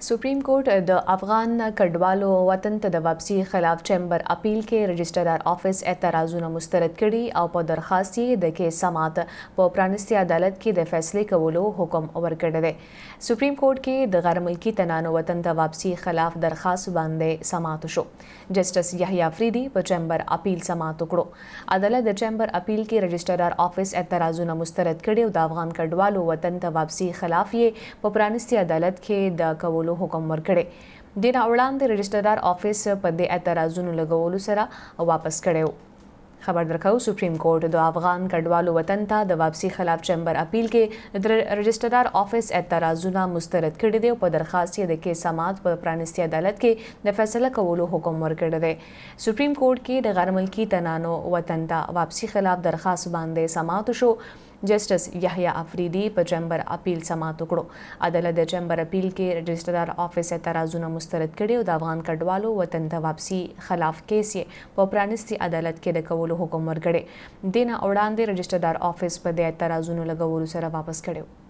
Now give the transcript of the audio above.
Supreme court the Afghan कډوالو वतन ته د واپسی خلاف چیمبر اپیل کې رجسټرار افیس اعتراضونه مسترد کړي او په درخواست یې د کې سماعت په پرانستي عدالت کې د فیصلې کولو حکم ورکړی دی. سپریم کورټ کې د غیر ملکی تنانو وطن ته واپسی خلاف درخواست باندې سماعت شو. جسټس یحیی افریدي په چیمبر اپیل سماعت وکړو. عدالت د چیمبر اپیل کې رجسټرار افیس اعتراضونه مسترد کړي او د افغان کډوالو وطن ته واپسی خلاف یې په پرانستي عدالت کې د کولو حکم ورکړي. د نه وړاندې رجسټرار افیس په دې اعتراضونو لګولو سره واپس کړي. خبر درکو سپریم کورټ د افغان کډوالو وطن ته د واپسی خلاف چیمبر اپیل کې د رجسټرار افیس اعتراضونه مسترد کړي دي او په درخواست یې د کې سماعت په پرانستي عدالت کې د فیصله کولو حکم ورکړی دی. سپریم کورټ کې د غیر ملکی تنانو وطن ته واپسی خلاف درخواست باندې سماعت شو. جسټس یحیی افریدي په چیمبر اپیل سماعت وکړو. عدالت د چیمبر اپیل کې رجسټرار افیس اعتراضونه مسترد کړي او د افغان کډوالو وطن ته واپسی خلاف کیس یې په پرانستي عدالت کې د کولو حکم ورکړي. د نه وړاندې رجسټرار افیس په دې اعتراضونو لګولو سره واپس کړي.